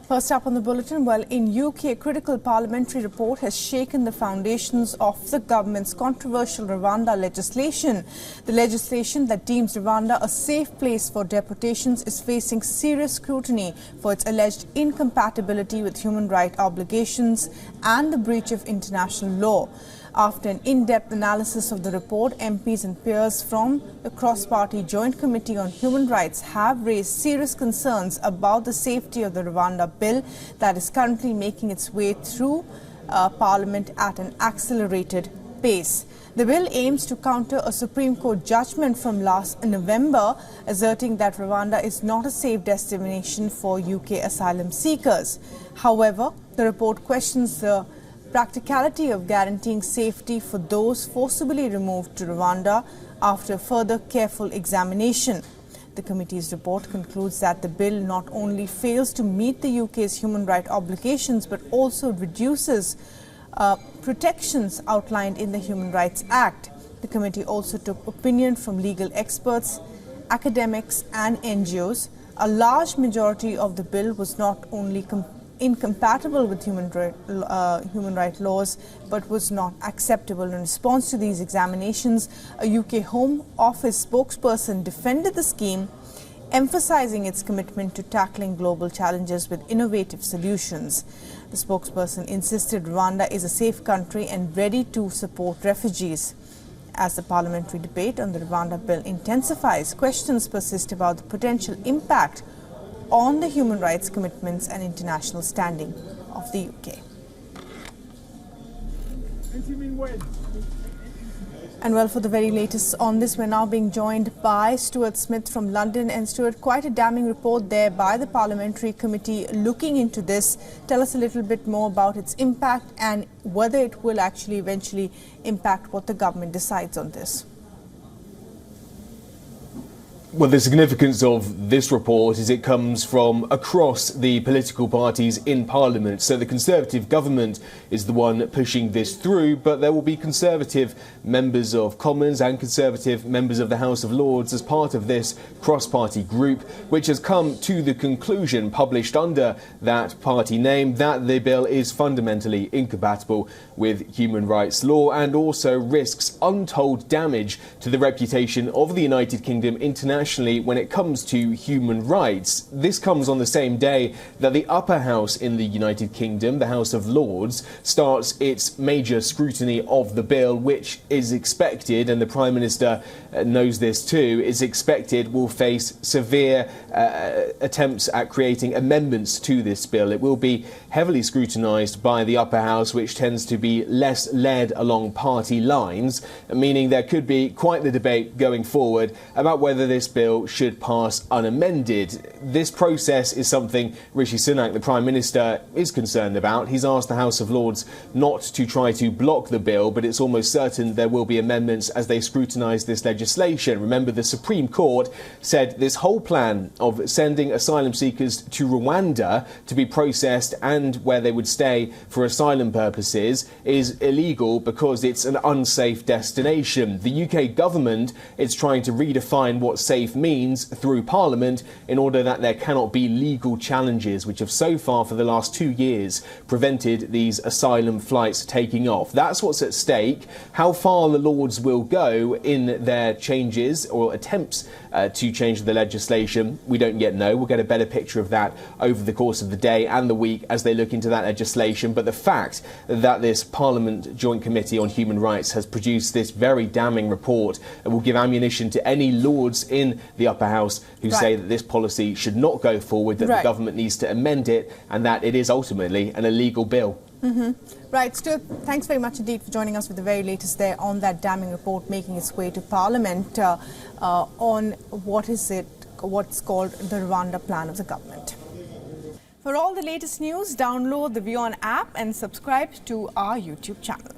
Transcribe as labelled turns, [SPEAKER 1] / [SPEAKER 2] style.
[SPEAKER 1] First up on the bulletin, well, in UK, a critical parliamentary report has shaken the foundations of the government's controversial Rwanda legislation. The legislation that deems Rwanda a safe place for deportations is facing serious scrutiny for its alleged incompatibility with human rights obligations and the breach of international law. After an in-depth analysis of the report, MPs and peers from the cross-party Joint Committee on Human Rights have raised serious concerns about the safety of the Rwanda bill that is currently making its way through Parliament at an accelerated pace. The bill aims to counter a Supreme Court judgment from last November asserting that Rwanda is not a safe destination for UK asylum seekers. However, the report questions the practicality of guaranteeing safety for those forcibly removed to Rwanda after further careful examination. The committee's report concludes that the bill not only fails to meet the UK's human rights obligations but also reduces protections outlined in the Human Rights Act. The committee also took opinion from legal experts, academics and NGOs. A large majority of the bill was not only incompatible with human rights laws but was not acceptable. In response to these examinations, a UK Home Office spokesperson defended the scheme, emphasizing its commitment to tackling global challenges with innovative solutions. The spokesperson insisted Rwanda is a safe country and ready to support refugees. As the parliamentary debate on the Rwanda bill intensifies, questions persist about the potential impact on the human rights commitments and international standing of the UK. And well, for the very latest on this, we're now being joined by Stuart Smith from London. And Stuart, quite a damning report there by the Parliamentary Committee looking into this. Tell us a little bit more about its impact and whether it will actually eventually impact what the government decides on this.
[SPEAKER 2] Well, the significance of this report is it comes from across the political parties in Parliament. So the Conservative government is the one pushing this through, but there will be Conservative members of Commons and Conservative members of the House of Lords as part of this cross-party group, which has come to the conclusion, published under that party name, that the bill is fundamentally incompatible with human rights law and also risks untold damage to the reputation of the United Kingdom internationally when it comes to human rights. This comes on the same day that the upper house in the United Kingdom, the House of Lords, starts its major scrutiny of the bill, which is expected, and the Prime Minister knows this too, is expected will face severe attempts at creating amendments to this bill. It will be heavily scrutinised by the upper house, which tends to be less led along party lines, meaning there could be quite the debate going forward about whether this bill should pass unamended. This process is something Rishi Sunak, the Prime Minister, is concerned about. He's asked the House of Lords not to try to block the bill, but it's almost certain there will be amendments as they scrutinise this legislation. Remember, the Supreme Court said this whole plan of sending asylum seekers to Rwanda to be processed and where they would stay for asylum purposes is illegal because it's an unsafe destination. The UK government is trying to redefine what safe means through Parliament in order that there cannot be legal challenges, which have so far for the last 2 years prevented these asylum flights taking off. That's what's at stake. How far the Lords will go in their changes or attempts to change the legislation, we don't yet know. We'll get a better picture of that over the course of the day and the week as they look into that legislation. But the fact that this Parliament Joint Committee on Human Rights has produced this very damning report will give ammunition to any Lords in the upper house who say that this policy should not go forward, that the government needs to amend it, and that it is ultimately an illegal bill.
[SPEAKER 1] Right, Stuart, thanks very much indeed for joining us with the very latest there on that damning report making its way to Parliament on what's called the Rwanda plan of the government. For all the latest news, download the WION app and subscribe to our YouTube channel.